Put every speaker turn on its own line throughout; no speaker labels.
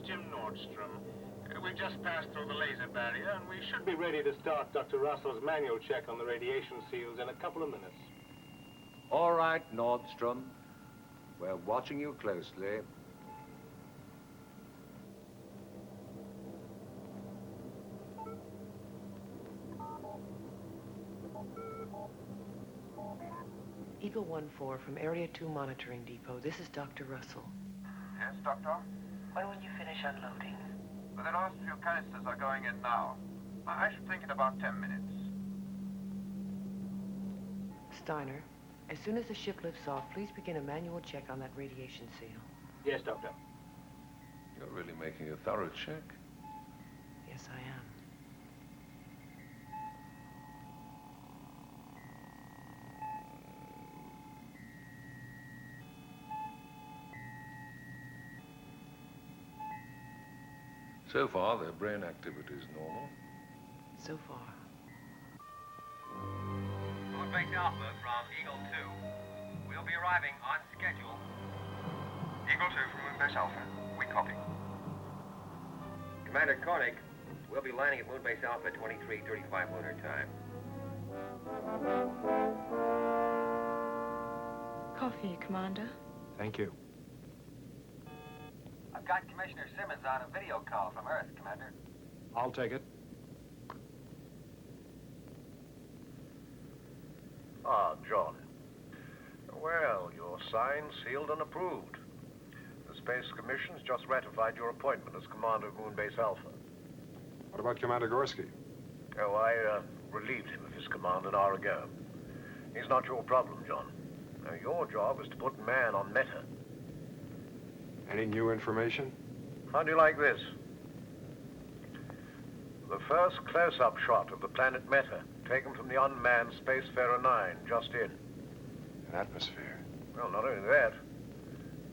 Jim Nordstrom. We've just passed through the laser barrier, and we should be ready to start Dr. Russell's manual check on the radiation seals in a couple of minutes.
All right, Nordstrom. We're watching you closely.
Eagle 1-4 from Area 2 Monitoring Depot. This is Dr. Russell.
Yes, Doctor?
When will you finish unloading?
Well, the last few canisters are going in now. I should think in about 10 minutes.
Steiner, as soon as the ship lifts off, please begin a manual check on that radiation seal.
Yes, Doctor.
You're really making a thorough check.
Yes, I am.
So far, their brain activity is normal.
So far.
Moonbase Alpha from Eagle 2. We'll be arriving on schedule.
Eagle 2 from Moonbase Alpha. We copy.
Commander Koenig, we'll be landing at Moonbase Alpha at 23:35 lunar time.
Coffee, Commander.
Thank you.
I've got Commissioner Simmons on a video call from Earth, Commander.
I'll take it.
Ah, John. Well, you're signed, sealed, and approved. The Space Commission's just ratified your appointment as Commander of Moonbase Alpha.
What about Commander Gorski?
Oh, I relieved him of his command an hour ago. He's not your problem, John. Now, your job is to put man on Meta.
Any new information?
How do you like this? The first close-up shot of the planet Meta, taken from the unmanned Spacefarer 9, just in.
An atmosphere.
Well, not only that,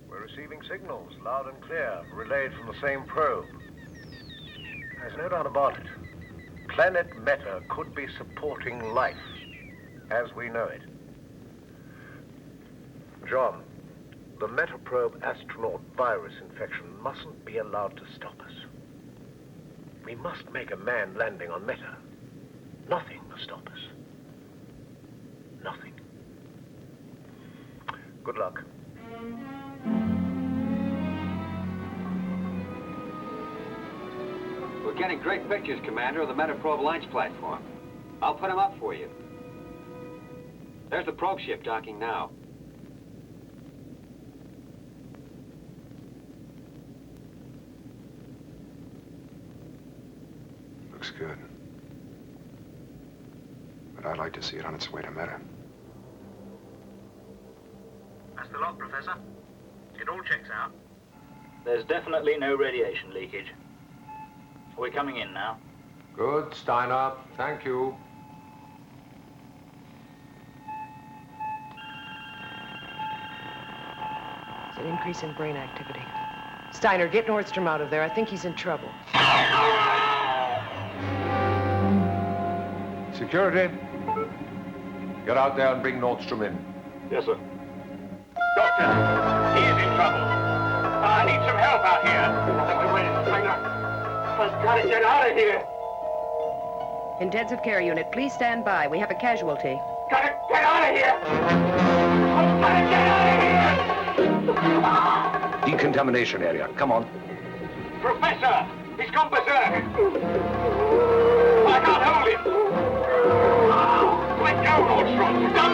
we're receiving signals, loud and clear, relayed from the same probe. There's no doubt about it. Planet Meta could be supporting life, as we know it. John, the Metaprobe astronaut virus infection mustn't be allowed to stop us. We must make a manned landing on Meta. Nothing must stop us. Nothing. Good luck.
We're getting great pictures, Commander, of the Metaprobe launch platform. I'll put them up for you. There's the probe ship docking now.
Looks good. But I'd like to see it on its way to Meta.
That's the lot, Professor. It all checks out.
There's definitely no radiation leakage. We're coming in now.
Good, Steiner. Thank you.
It's an increase in brain activity. Steiner, get Nordstrom out of there. I think he's in trouble.
Security, get out there and bring Nordstrom in.
Yes, sir.
Doctor, he is in trouble. I need some help out here. Wait, Steiner. I've got to get out of here.
Intensive care unit, please stand by. We have a casualty.
Gotta get out of here. I've got to get out of here.
Decontamination area. Come on.
Professor, he's gone berserk. I can't hold him. Let go, Nordstrom. Stop.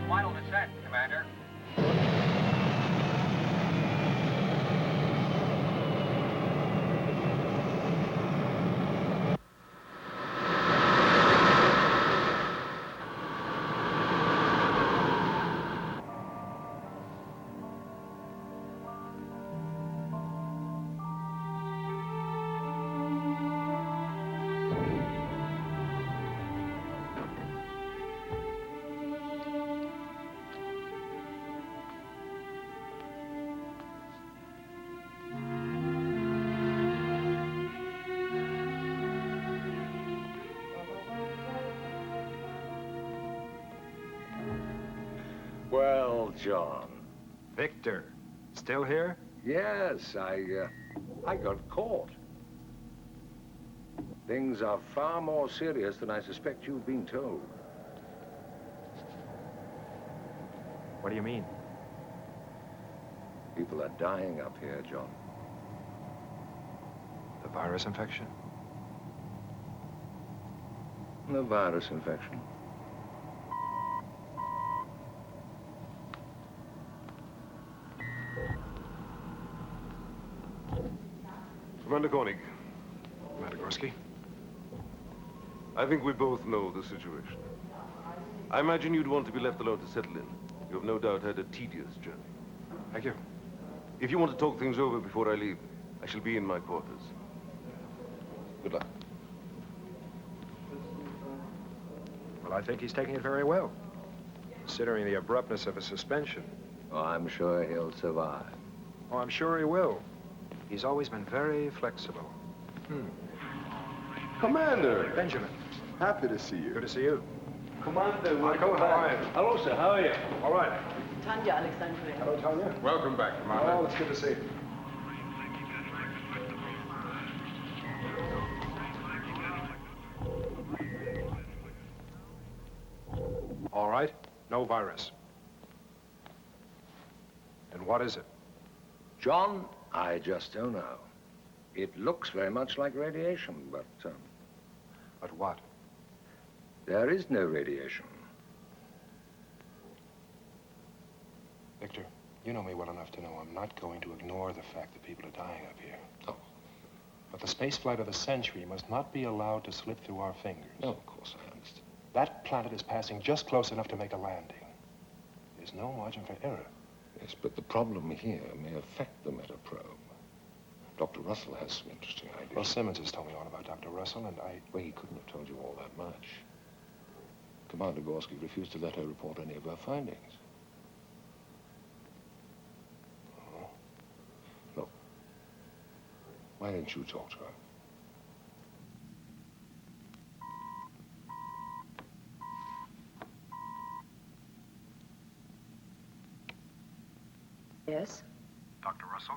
final descent, Commander.
Well, John.
Victor, still here?
Yes, I got caught. Things are far more serious than I suspect you've been told.
What do you mean?
People are dying up here, John.
The virus infection?
The virus infection.
Commander Koenig,
Commander Gorski?
I think we both know the situation. I imagine you'd want to be left alone to settle in. You have no doubt had a tedious journey.
Thank you.
If you want to talk things over before I leave, I shall be in my quarters. Good luck.
Well, I think he's taking it very well, considering the abruptness of a suspension.
Oh, I'm sure he'll survive.
Oh, I'm sure he will. He's always been very flexible.
Commander!
Benjamin.
Happy to see you.
Good to see you.
Commander,
Michael, how are you?
Hello, sir. How are you?
All right.
Tanya Alexandria.
Hello, Tanya.
Welcome back, Commander.
Oh, it's good to see you. All right. No virus. And what is it?
John, I just don't know. It looks very much like radiation, but
But what?
there is no radiation.
Victor, you know me well enough to know I'm not going to ignore the fact that people are dying up here.
Oh.
But the space flight of the century must not be allowed to slip through our fingers.
No, of course, I understand.
That planet is passing just close enough to make a landing. There's no margin for error.
Yes, but the problem here may affect the metaprobe. Dr. Russell has some interesting ideas.
Well, Simmons has told me all about Dr. Russell, and
Well, he couldn't have told you all that much. Commander Gorski refused to let her report any of her findings.
Oh.
Look, why didn't you talk to her?
Yes?
Dr. Russell?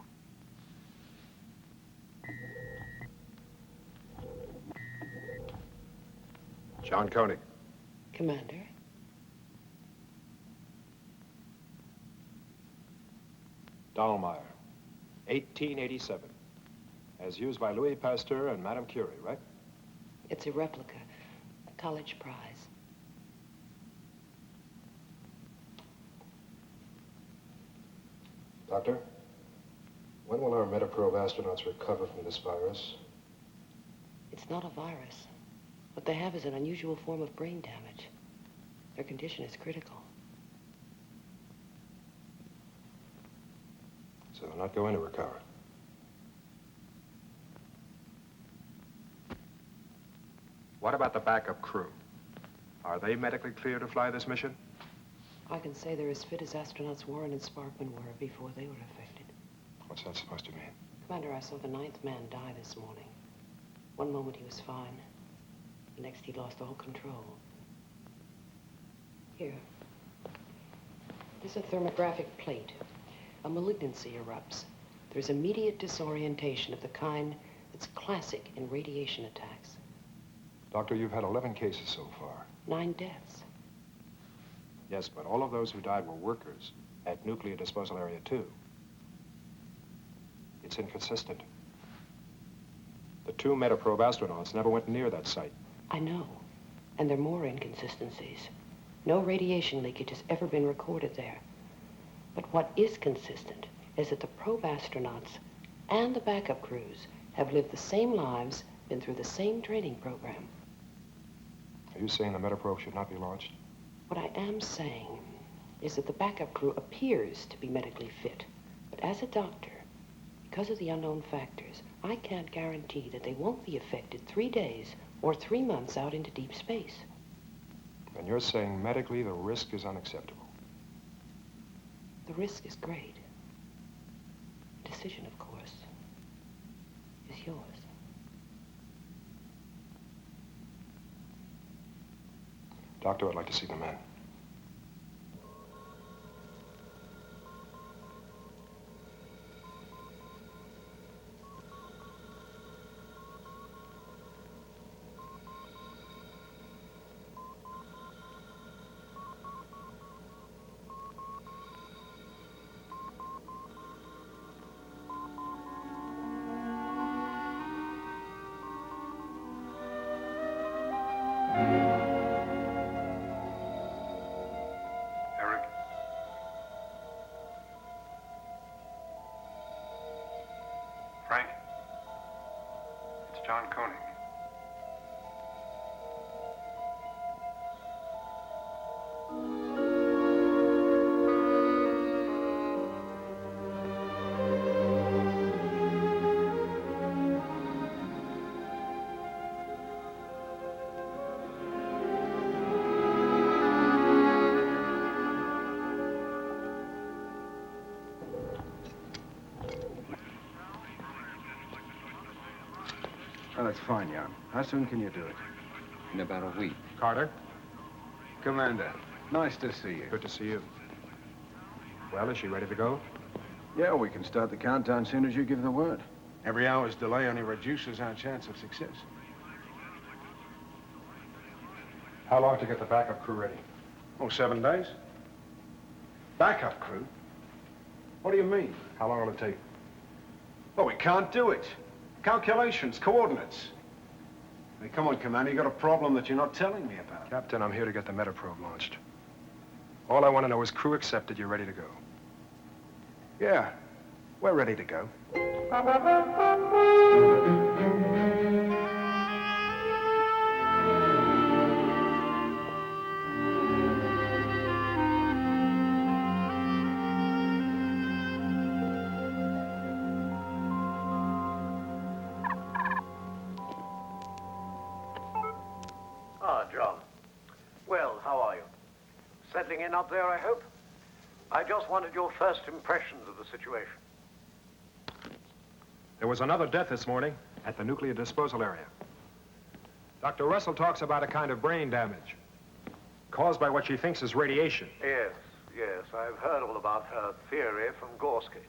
John Koenig.
Commander?
Dahlmeyer, 1887. As used by Louis Pasteur and Madame Curie, right?
It's a replica, a college prize.
Doctor, when will our Metaprobe astronauts recover from this virus?
It's not a virus. What they have is an unusual form of brain damage. Their condition is critical.
So they're not going to recover. What about the backup crew? Are they medically clear to fly this mission?
I can say they're as fit as astronauts Warren and Sparkman were before they were affected.
What's that supposed to mean?
Commander, I saw the 9th man die this morning. One moment he was fine. The next he lost all control. Here. This is a thermographic plate. A malignancy erupts. There's immediate disorientation of the kind that's classic in radiation attacks.
Doctor, you've had 11 cases so far.
9 deaths.
Yes, but all of those who died were workers at Nuclear Disposal Area 2. It's inconsistent. The 2 Metaprobe astronauts never went near that site.
I know. And there are more inconsistencies. No radiation leakage has ever been recorded there. But what is consistent is that the probe astronauts and the backup crews have lived the same lives, been through the same training program.
Are you saying the Metaprobe should not be launched?
What I am saying is that the backup crew appears to be medically fit. But as a doctor, because of the unknown factors, I can't guarantee that they won't be affected 3 days or 3 months out into deep space.
And you're saying medically the risk is unacceptable?
The risk is great. The decision, of course, is yours.
Doctor, I'd like to see the men.
Frank? It's John Koenig.
Oh, that's fine, Jan. How soon can you do it?
In about a week.
Carter?
Commander, nice to see you.
Good to see you. Well, is she ready to go?
Yeah, we can start the countdown as soon as you give the word. Every hour's delay only reduces our chance of success.
How long to get the backup crew ready?
Oh, 7 days. Backup crew? What do you mean?
How long will it take?
Oh, we can't do it. Calculations, coordinates. Hey, come on, Commander, you got a problem that you're not telling me about.
Captain, I'm here to get the Metaprobe launched. All I want to know is crew accepted, you're ready to go.
Yeah, we're ready to go.
Ah, John. Well, how are you? Settling in up there, I hope? I just wanted your first impressions of the situation.
There was another death this morning at the nuclear disposal area. Dr. Russell talks about a kind of brain damage caused by what she thinks is radiation.
Yes, yes, I've heard all about her theory from Gorski.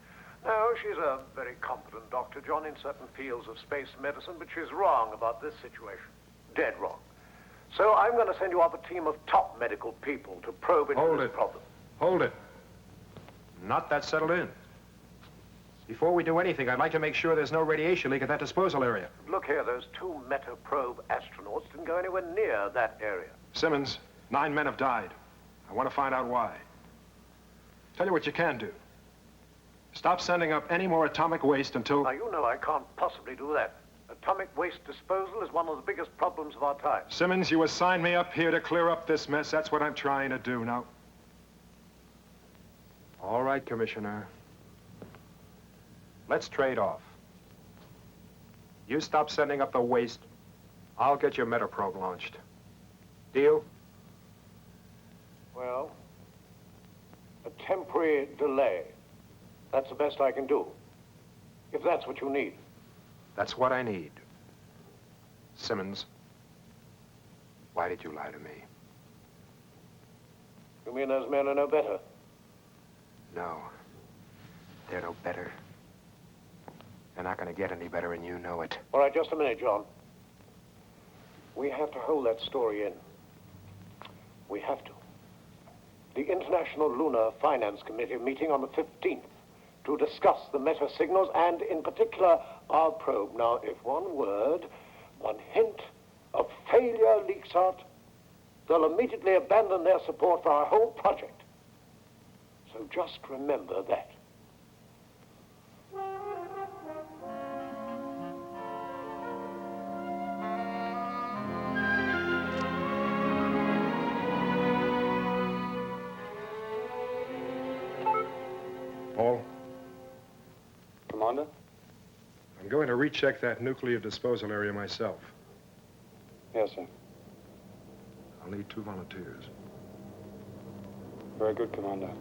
No, she's a very competent doctor, John, in certain fields of space medicine, but she's wrong about this situation. Dead wrong. So I'm going to send you up a team of top medical people to probe into this problem.
Hold it. Not that settled in. Before we do anything, I'd like to make sure there's no radiation leak at that disposal area.
Look here, those 2 Metaprobe astronauts didn't go anywhere near that area.
Simmons, 9 men have died. I want to find out why. Tell you what you can do. Stop sending up any more atomic waste until...
Now, you know I can't possibly do that. Atomic waste disposal is one of the biggest problems of our time.
Simmons, you assigned me up here to clear up this mess. That's what I'm trying to do now. All right, Commissioner. Let's trade off. You stop sending up the waste, I'll get your Metaprobe launched. Deal?
Well, a temporary delay. That's the best I can do. If that's what you need.
That's what I need. Simmons, why did you lie to me?
You mean those men are no better?
No. They're no better. They're not going to get any better, and you know it.
All right, just a minute, John. We have to hold that story in. We have to. The International Lunar Finance Committee meeting on the 15th to discuss the meta signals and, in particular, our probe. Now, if one word, one hint of failure leaks out, they'll immediately abandon their support for our whole project. So just remember that.
Paul,
Commander?
I'm going to recheck that nuclear disposal area myself.
Yes, sir.
I'll need 2 volunteers.
Very good, Commander.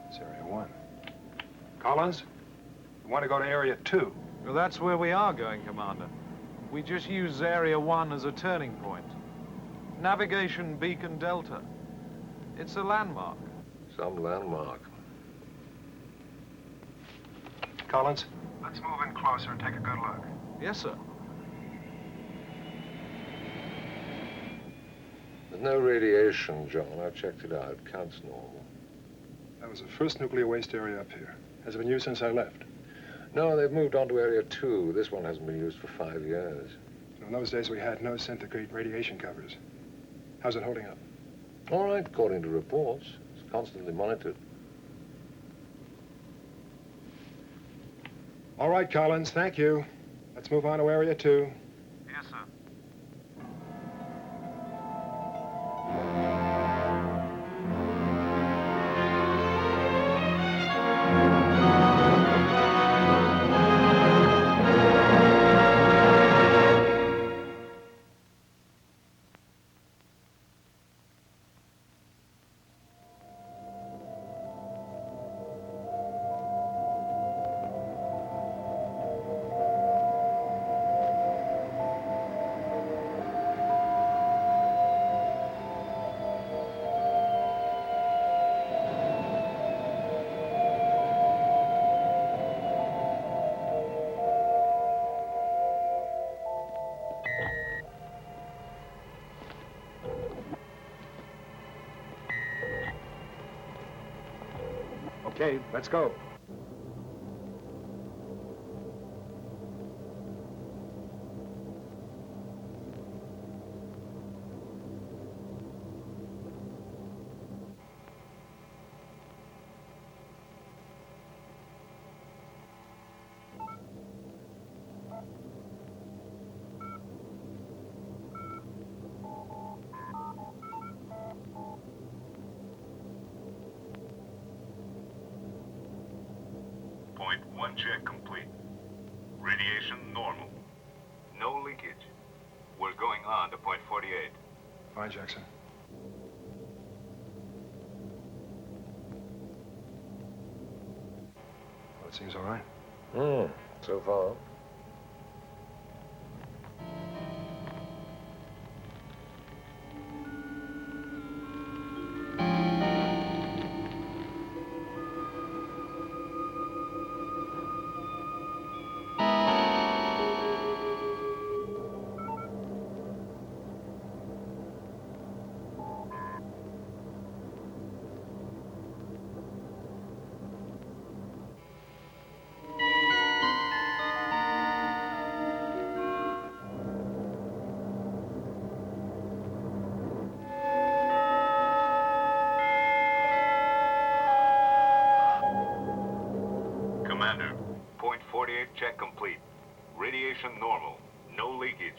It's Area 1. Collins, you want to go to Area 2?
Well, that's where we are going, Commander. We just use Area 1 as a turning point. Navigation Beacon Delta. It's a landmark.
Some landmark.
Collins?
Let's move in closer and take a good look.
Yes, sir.
There's no radiation, John. I checked it out. Counts normal.
That was the first nuclear waste area up here. Has it been used since I left?
No, they've moved on to Area 2. This one hasn't been used for 5 years.
In those days, we had no centigrade radiation covers. How's it holding up?
All right, according to reports. It's constantly monitored.
All right, Collins, thank you. Let's move on to Area 2.
Yes, sir.
Okay, let's go.
Point 1 check complete. Radiation normal. No leakage. We're going on to point 48.
Fine, Jackson. Well, it seems all right.
So far.
Commander, point 48 check complete. Radiation normal. No leakage.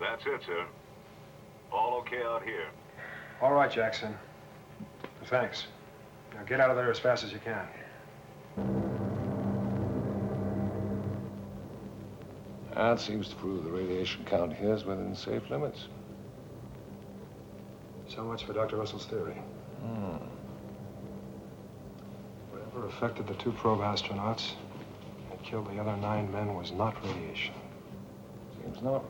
That's it, sir. All okay out here.
All right, Jackson. Thanks. Now get out of there as fast as you can.
That seems to prove the radiation count here is within safe limits.
So much for Dr. Russell's theory. Whatever affected the 2 probe astronauts and killed the other 9 men was not radiation.
Seems not.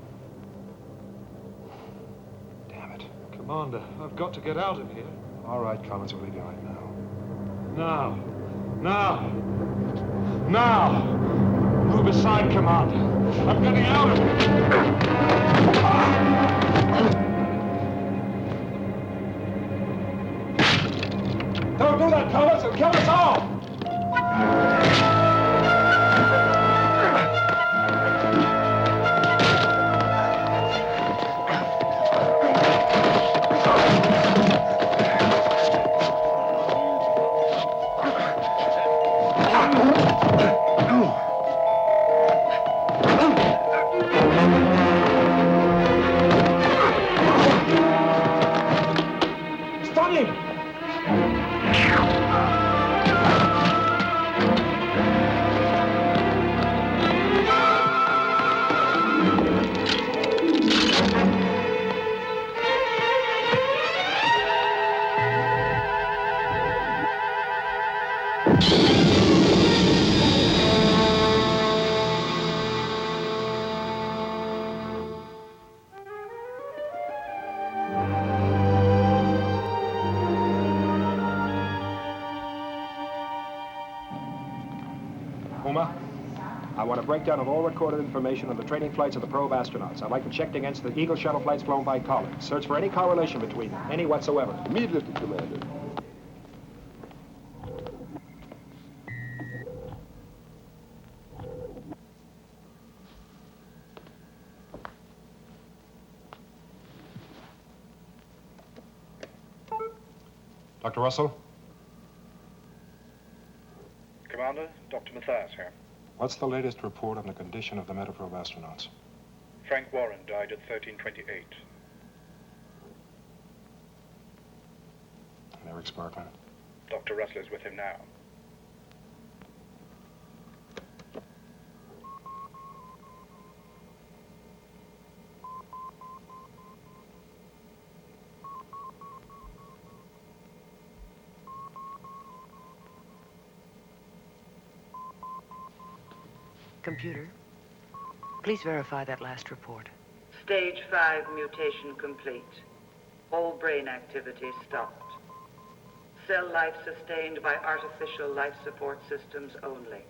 Damn it.
Commander, I've got to get out of here.
All right, Collins, we'll leave you right now.
Now. Now. Now!
Move aside, Commander. I'm getting out of here. Don't do that, Thomas. It'll kill us all. I want a breakdown of all recorded information on the training flights of the probe astronauts. I'd like them checked against the Eagle shuttle flights flown by Collins. Search for any correlation between them, any whatsoever.
Immediately, Commander.
Dr. Russell?
Commander, Dr. Mathias here.
What's the latest report on the condition of the Metaprobe astronauts?
Frank Warren died at 1328.
And Eric Sparkman?
Dr. Russell is with him now.
Computer, please verify that last report.
Stage 5 mutation complete. All brain activity stopped. Cell life sustained by artificial life support systems only.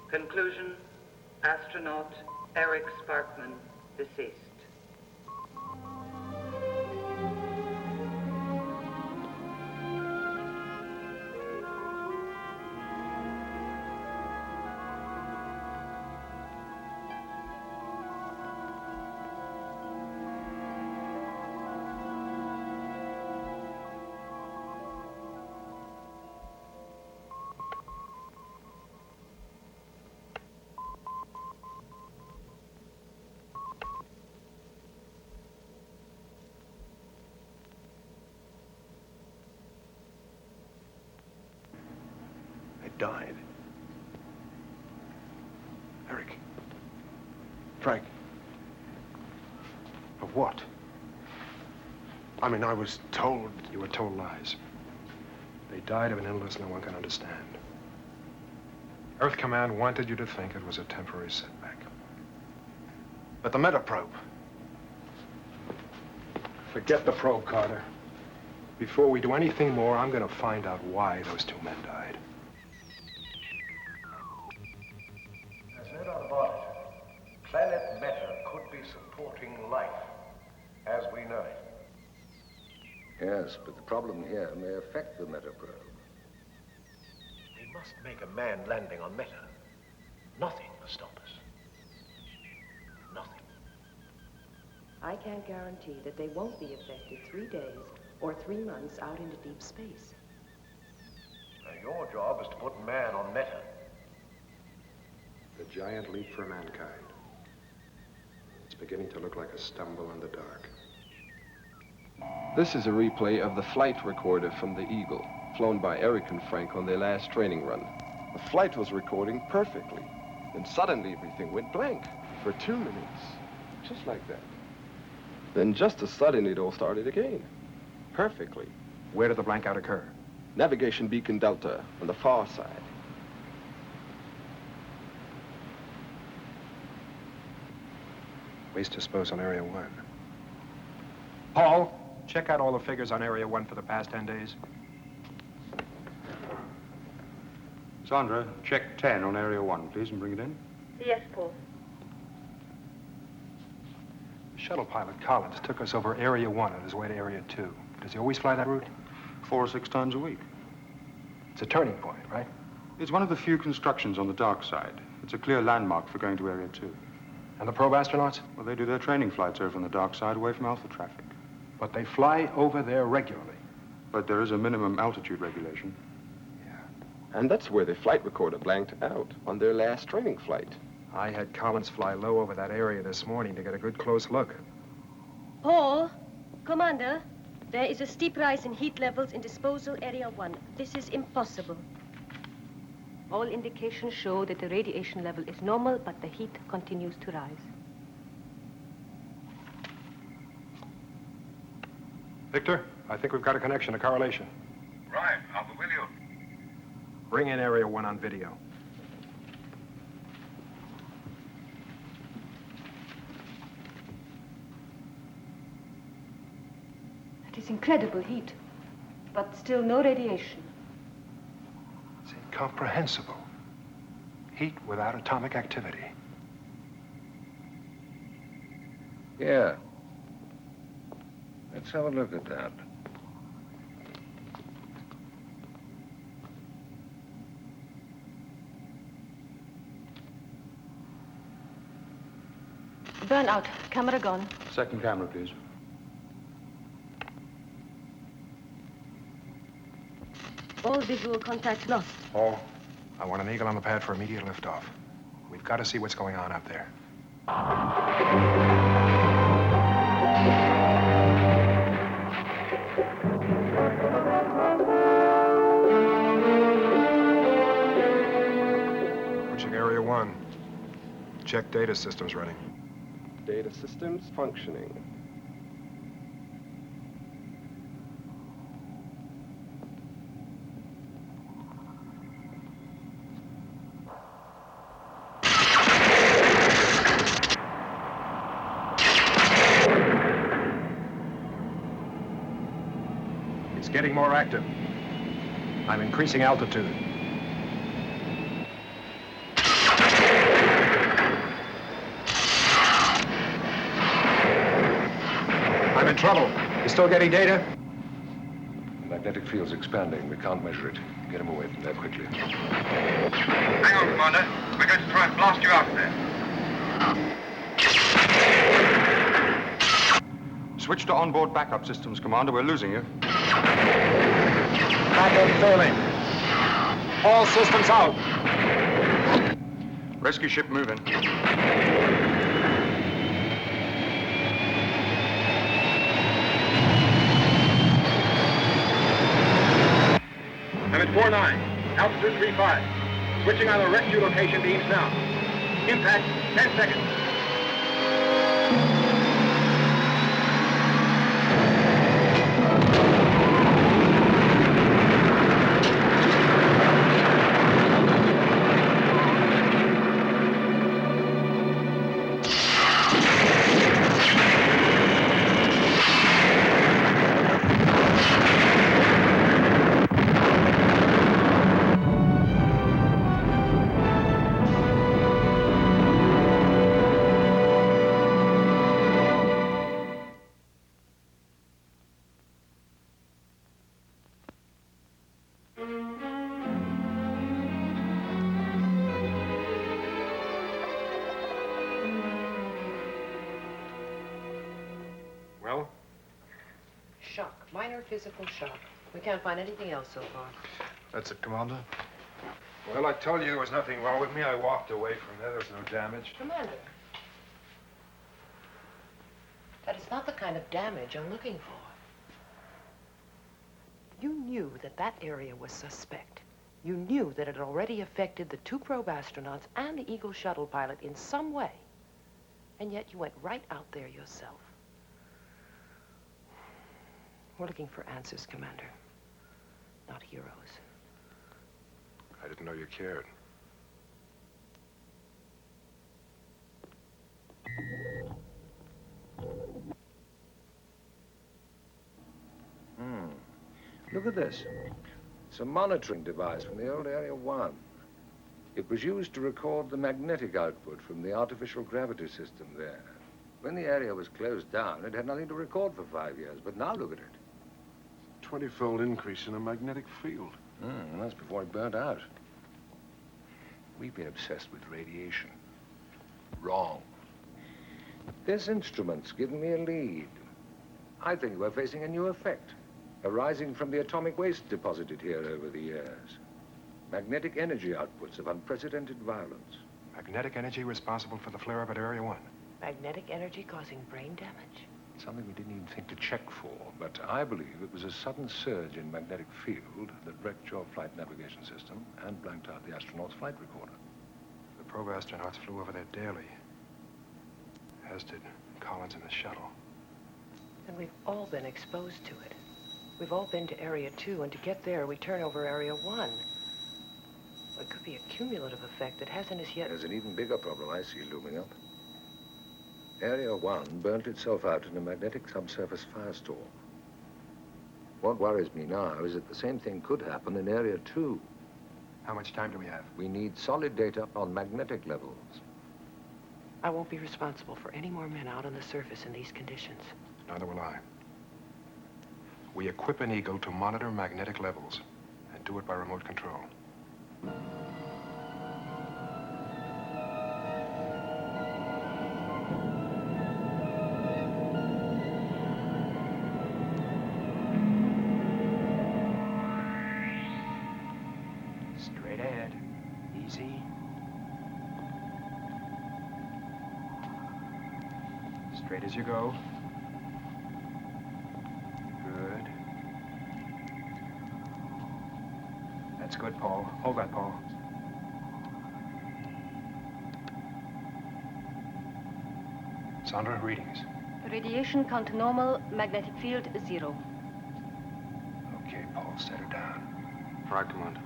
Conclusion, astronaut Eric Sparkman, deceased.
Died. Eric. Frank. Of what? I mean, I was told...
You were told lies. They died of an illness no one can understand. Earth Command wanted you to think it was a temporary setback.
But the Metaprobe.
Forget the probe, Carter. Before we do anything more, I'm going to find out why those two men died.
There's no doubt about it. Planet Meta could be supporting life as we know it.
Yes, but the problem here may affect the Metaprobe.
We must make a manned landing on Meta. Nothing will stop us. Nothing.
I can't guarantee that they won't be affected 3 days or 3 months out into deep space.
Now, your job is to put man on Meta.
The giant leap for mankind. It's beginning to look like a stumble in the dark.
This is a replay of the flight recorder from the Eagle, flown by Eric and Frank on their last training run. The flight was recording perfectly. Then suddenly everything went blank for 2 minutes, just like that. Then just as suddenly it all started again, perfectly.
Where did the blankout occur?
Navigation beacon Delta on the far side.
Waste disposal Area 1. Paul, check out all the figures on Area 1 for the past 10 days.
Sandra, check 10 on Area 1, please, and bring it in.
Yes, Paul.
Shuttle pilot Collins took us over Area 1 on his way to Area 2. Does he always fly that route?
4 or 6 times a week.
It's a turning point, right?
It's one of the few constructions on the dark side. It's a clear landmark for going to Area 2.
And the probe astronauts?
Well, they do their training flights over on the dark side, away from alpha traffic.
But they fly over there regularly.
But there is a minimum altitude regulation.
And that's where the flight recorder blanked out, on their last training flight.
I had Collins fly low over that area this morning to get a good close look.
Paul, Commander, there is a steep rise in heat levels in disposal area 1. This is impossible. All indications show that the radiation level is normal, but the heat continues to rise.
Victor, I think we've got a connection, a correlation.
Right, I'll be with you.
Bring in Area 1 on video.
That is incredible heat, but still no radiation.
It's incomprehensible. Heat without atomic activity.
Yeah. Let's have a look at that.
Burnout. Camera gone.
Second camera, please.
All visual contact lost.
Paul, I want an eagle on the pad for immediate liftoff. We've got to see what's going on up there. Approaching Area 1. Check data systems running.
Data systems functioning.
It's getting more active. I'm increasing altitude. I'm in trouble. You still getting data?
The magnetic field's expanding. We can't measure it. Get him away from there quickly.
Hang on, Commander. We're going to try and blast you out of there.
Switch to onboard backup systems, Commander. We're losing you.
Backup failing. All systems out.
Rescue ship moving.
I'm at 4-9, altitude 3-5. Switching on the rescue location beams now. Impact, 10 seconds.
Well?
Shock. Minor physical shock. We can't find anything else so far.
That's it, Commander. Well, I told you there was nothing wrong with me. I walked away from there. There was no damage.
Commander. That is not the kind of damage I'm looking for. You knew that that area was suspect. You knew that it had already affected the 2 probe astronauts and the Eagle shuttle pilot in some way. And yet you went right out there yourself. We're looking for answers, Commander. Not heroes.
I didn't know you cared.
Look at this. It's a monitoring device from the old Area 1. It was used to record the magnetic output from the artificial gravity system there. When the area was closed down, it had nothing to record for 5 years, but now look at it.
20-fold increase in a magnetic field.
And that's before it burnt out. We've been obsessed with radiation. Wrong. This instrument's given me a lead. I think we're facing a new effect, arising from the atomic waste deposited here over the years. Magnetic energy outputs of unprecedented violence.
Magnetic energy responsible for the flare-up at Area 1.
Magnetic energy causing brain damage?
Something we didn't even think to check for, but I believe it was a sudden surge in magnetic field that wrecked your flight navigation system and blanked out the astronaut's flight recorder.
The probe astronauts flew over there daily, as did Collins and the shuttle.
And we've all been exposed to it. We've all been to Area 2, and to get there, we turn over Area 1. Well, it could be a cumulative effect that hasn't as yet...
There's an even bigger problem I see looming up. Area 1 burnt itself out in a magnetic subsurface firestorm. What worries me now is that the same thing could happen in Area 2.
How much time do we have?
We need solid data on magnetic levels.
I won't be responsible for any more men out on the surface in these conditions.
Neither will I. We equip an Eagle to monitor magnetic levels and do it by remote control. Straight ahead. Easy. Straight as you go. Good. That's good, Paul. Hold that, Paul. Sandra, readings.
Radiation count normal, magnetic field 0.
Okay, Paul, set her down.
Right, Commander.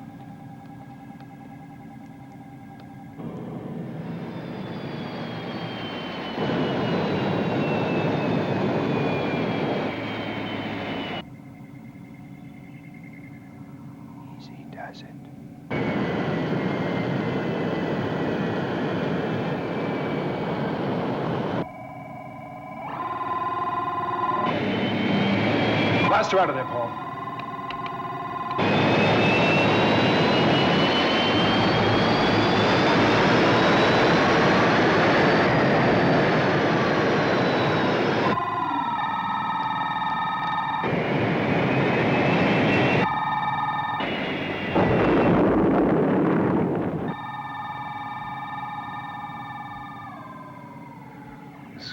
Easy does it. Blast her out of there, Paul.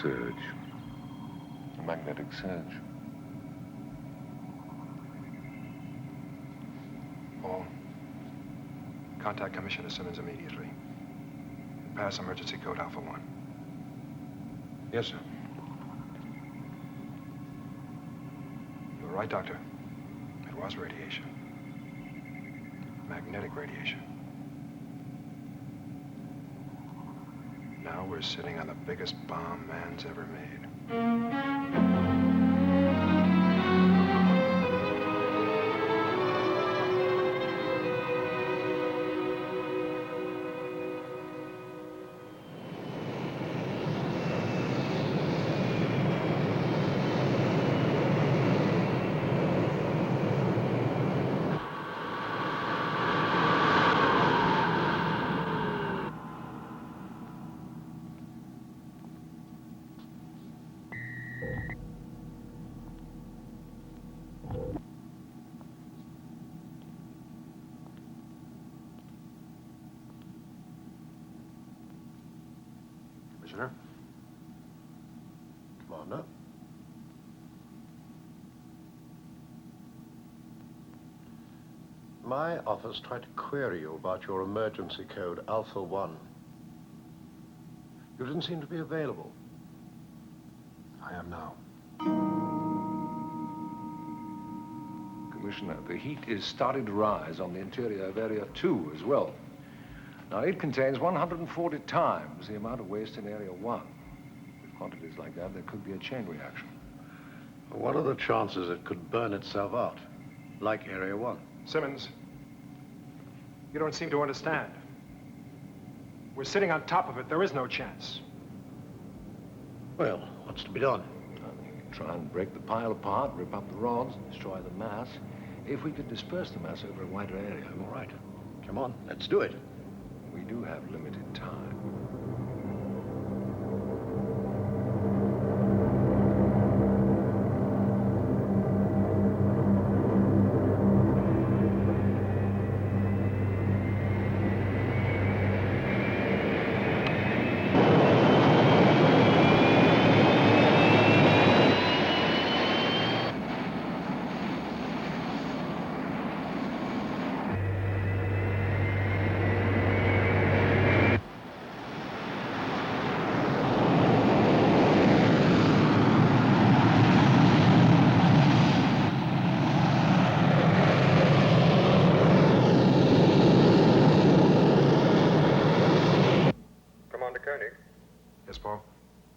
Surge. A magnetic surge.
Paul, contact Commissioner Simmons immediately. Pass emergency code Alpha 1.
Yes, sir.
You were right, Doctor. It was radiation. Magnetic radiation. Now we're sitting on the biggest bomb man's ever made.
Commissioner? Commander? My office tried to query you about your emergency code, Alpha 1. You didn't seem to be available.
I am now.
Commissioner, the heat is starting to rise on the interior of Area 2 as well. Now, it contains 140 times the amount of waste in Area 1. With quantities like that, there could be a chain reaction.
What are the chances it could burn itself out, like Area 1?
Simmons, you don't seem to understand. We're sitting on top of it. There is no chance.
Well, what's to be done?
Try and break the pile apart, rip up the rods, destroy the mass. If we could disperse the mass over a wider area.
All right. Come on, let's do it.
We do have limited time.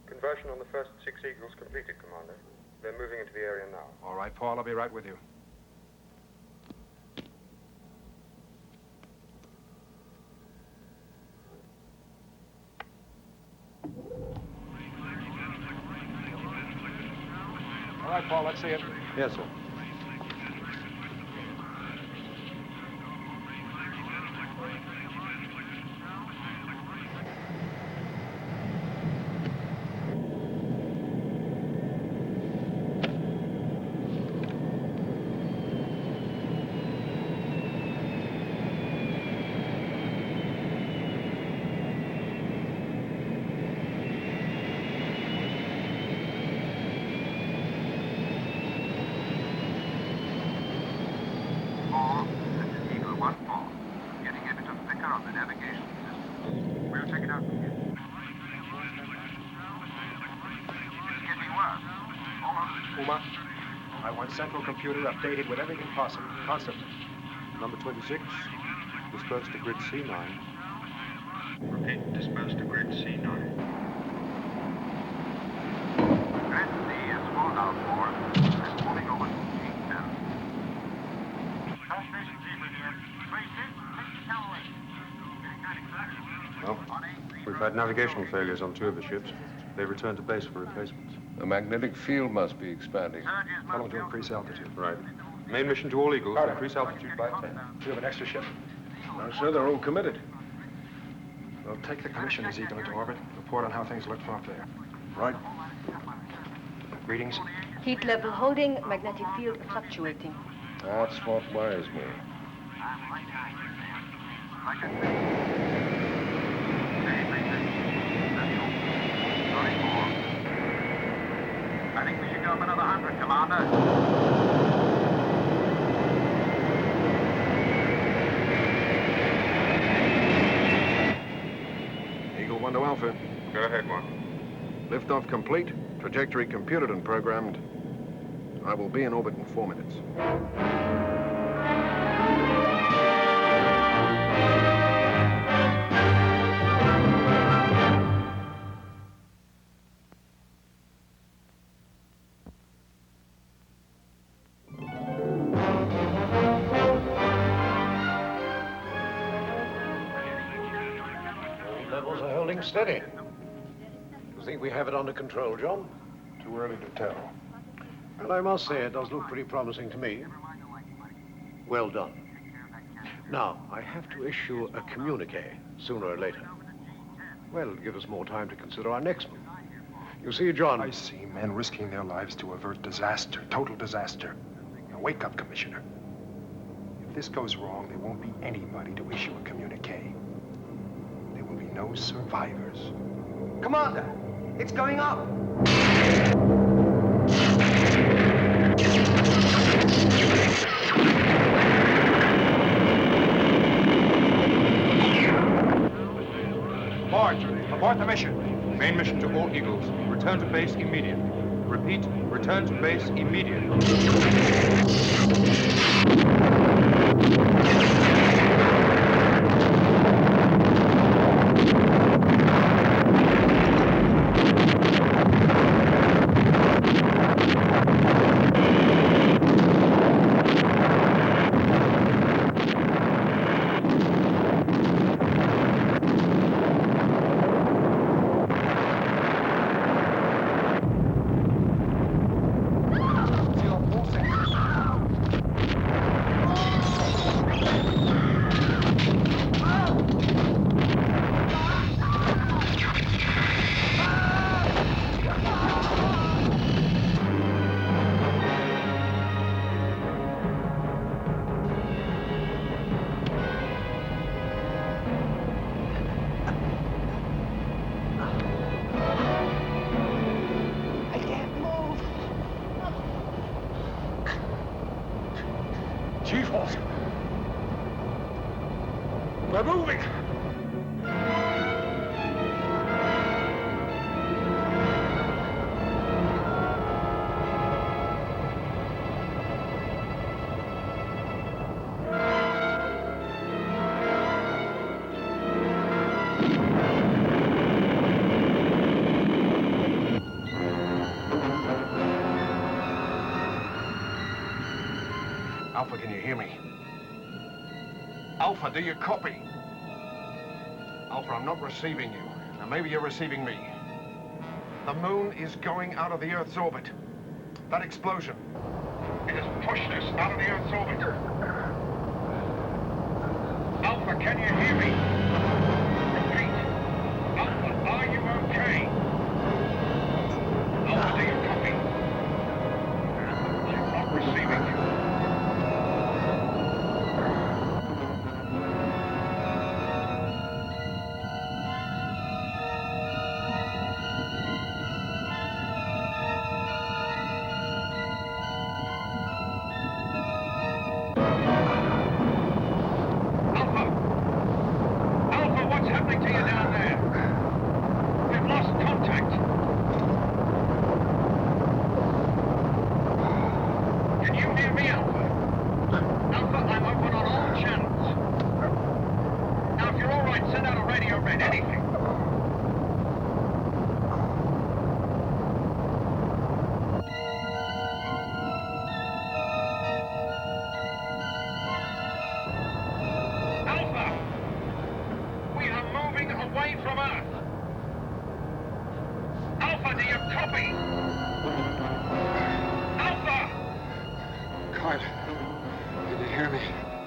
Conversion on the first 6 Eagles completed, Commander. They're moving into the area now.
All right, Paul, I'll be right with you. All right, Paul, let's see it.
Yes, sir.
Central computer updated with everything possible, constantly.
Number 26, dispersed to grid C9.
Repeat, dispersed to grid C9.
Grid C is full now, Ford. And moving over to G10. Station Keeper here.
Well, we've had navigational failures on 2 of the ships. They've returned to base for replacements.
The magnetic field must be expanding.
Tell them to increase altitude.
Right. Main mission to all Eagles, increase altitude by 10.
Do you have an extra ship?
No, sir, they're all committed.
Well, take the commissioner's Eagle into orbit. Report on how things look from up there.
Right.
Readings?
Heat level holding, magnetic field fluctuating.
That's what worries me.
I think we should go up another 100, Commander.
Eagle 1 to Alpha.
Go ahead, 1.
Liftoff complete. Trajectory computed and programmed. I will be in orbit in 4 minutes. Levels are holding steady. You think we have it under control, John?
Too early to tell.
Well, I must say it does look pretty promising to me. Well done. Now, I have to issue a communique sooner or later. Well, it'll give us more time to consider our next move. You see, John...
I see men risking their lives to avert disaster, total disaster. Now, wake up, Commissioner. If this goes wrong, there won't be anybody to issue a communique. There will be no survivors.
Commander, it's going up!
Abort the mission.
Main mission to all Eagles. Return to base immediately. Repeat, return to base immediately.
We're moving! Alpha, can you hear me? Alpha, do you copy? Alpha, I'm not receiving you. Now, maybe you're receiving me. The moon is going out of the Earth's orbit. That explosion, it has pushed us out of the Earth's orbit. Alpha, can you hear me? Repeat. Alpha, are you okay? Alpha, do you copy? I'm not receiving you.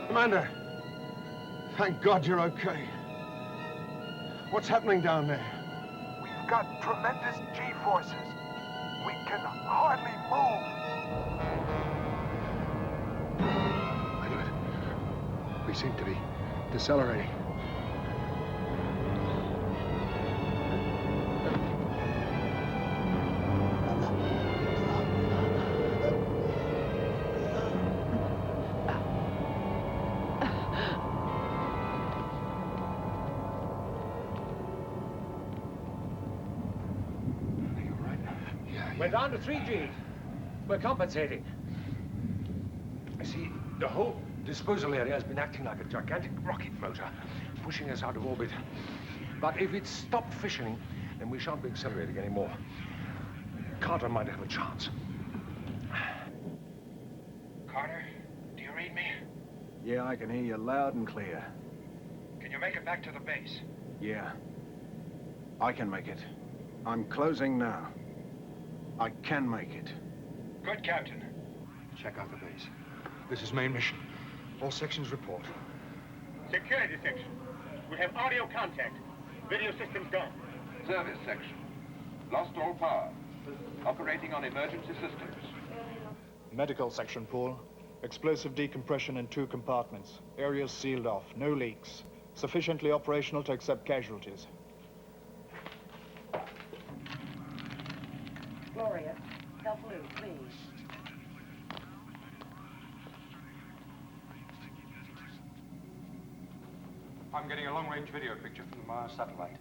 Commander, thank God you're okay. What's happening down there?
We've got tremendous G-forces. We can hardly move.
I knew it. We seem to be decelerating.
We're down to 3 Gs. We're compensating. You see, the whole disposal area has been acting like a gigantic rocket motor, pushing us out of orbit. But if it stopped fissioning, then we shan't be accelerating anymore. Carter might have a chance.
Carter, do you read me?
Yeah, I can hear you loud and clear.
Can you make it back to the base?
Yeah. I can make it. I'm closing now. I can make it.
Good, Captain.
Check out the base. This is main mission. All sections report.
Security section. We have audio contact. Video systems gone.
Service section. Lost all power. Operating on emergency systems.
Medical section, Paul. Explosive decompression in 2 compartments. Areas sealed off. No leaks. Sufficiently operational to accept casualties.
Gloria, help Lou, please.
I'm getting a long-range video picture from the Mars satellite.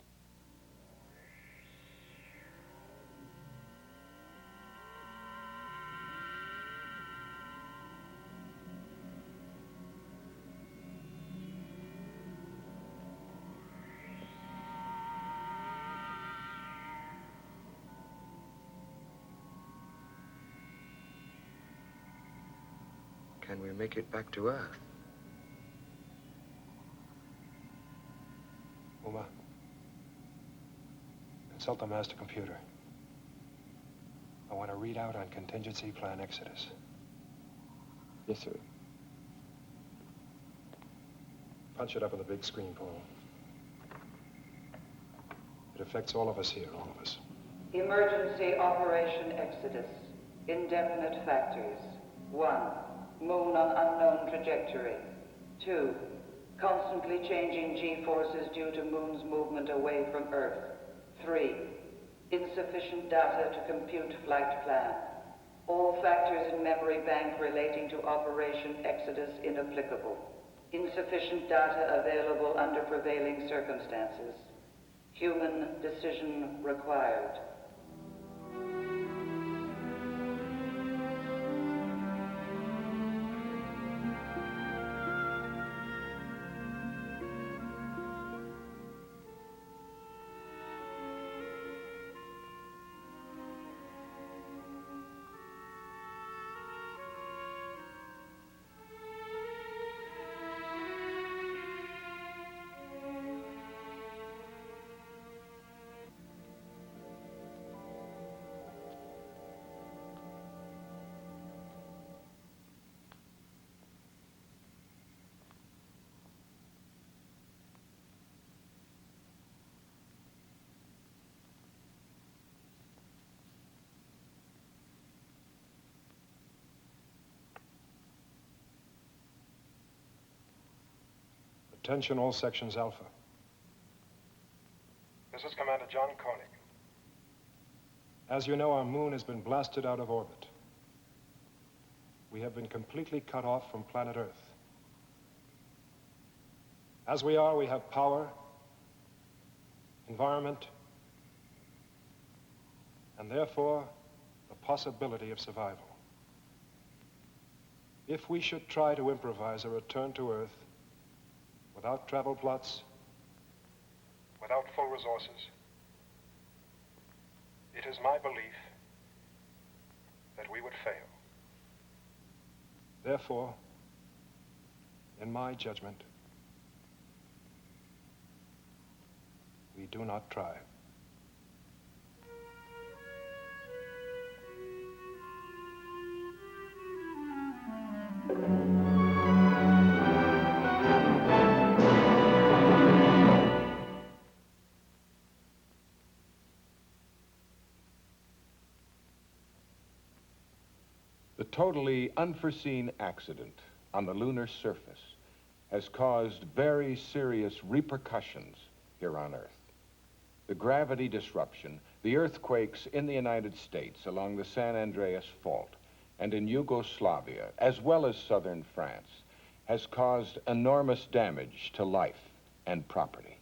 Can we make it back to Earth?
Uma, consult the master computer. I want a readout on contingency plan Exodus.
Yes, sir.
Punch it up on the big screen, Paul. It affects all of us here, all of us.
Emergency Operation Exodus. Indefinite factors. 1. Moon on unknown trajectory. 2. Constantly changing G-forces due to Moon's movement away from Earth. 3. Insufficient data to compute flight plan. All factors in memory bank relating to Operation Exodus inapplicable. Insufficient data available under prevailing circumstances. Human decision required.
Attention all sections Alpha.
This is Commander John Koenig.
As you know, our moon has been blasted out of orbit. We have been completely cut off from planet Earth. As we are, we have power, environment, and therefore the possibility of survival. If we should try to improvise a return to Earth without travel plots,
Without full resources, it is my belief that we would fail.
therefore, in my judgment, we do not try.
The totally unforeseen accident on the lunar surface has caused very serious repercussions here on Earth. The gravity disruption, the earthquakes in the United States along the San Andreas Fault and in Yugoslavia, as well as southern France, has caused enormous damage to life and property.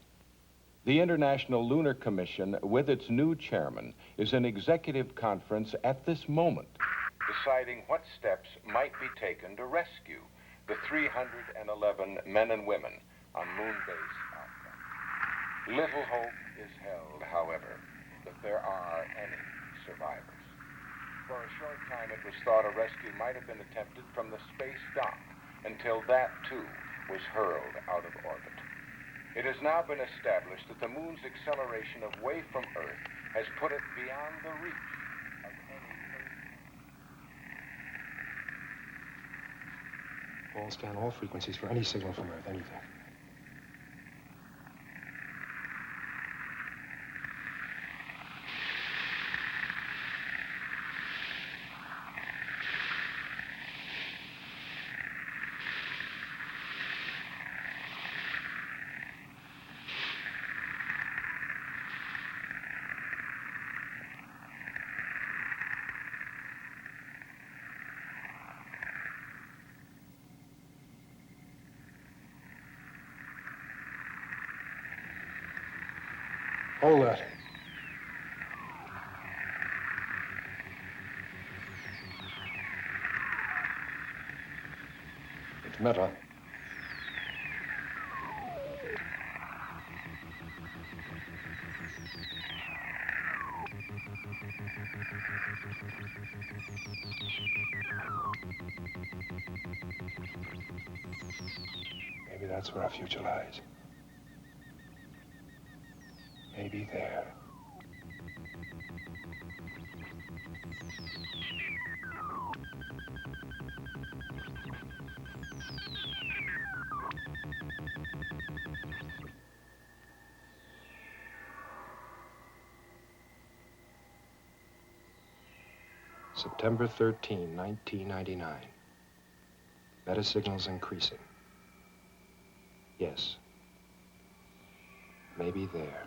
The International Lunar Commission, with its new chairman, is in executive conference at this moment, deciding what steps might be taken to rescue the 311 men and women on Moon Base Alpha. Little hope is held, however, that there are any survivors. For a short time, it was thought a rescue might have been attempted from the space dock, until that, too, was hurled out of orbit. It has now been established that the moon's acceleration away from Earth has put it beyond the reach of any
All scan all frequencies for any signal from Earth, anything. Hold that. It's metal. Maybe that's where our future lies. Maybe there. September 13, 1999. Meta signals increasing. Yes. Maybe there.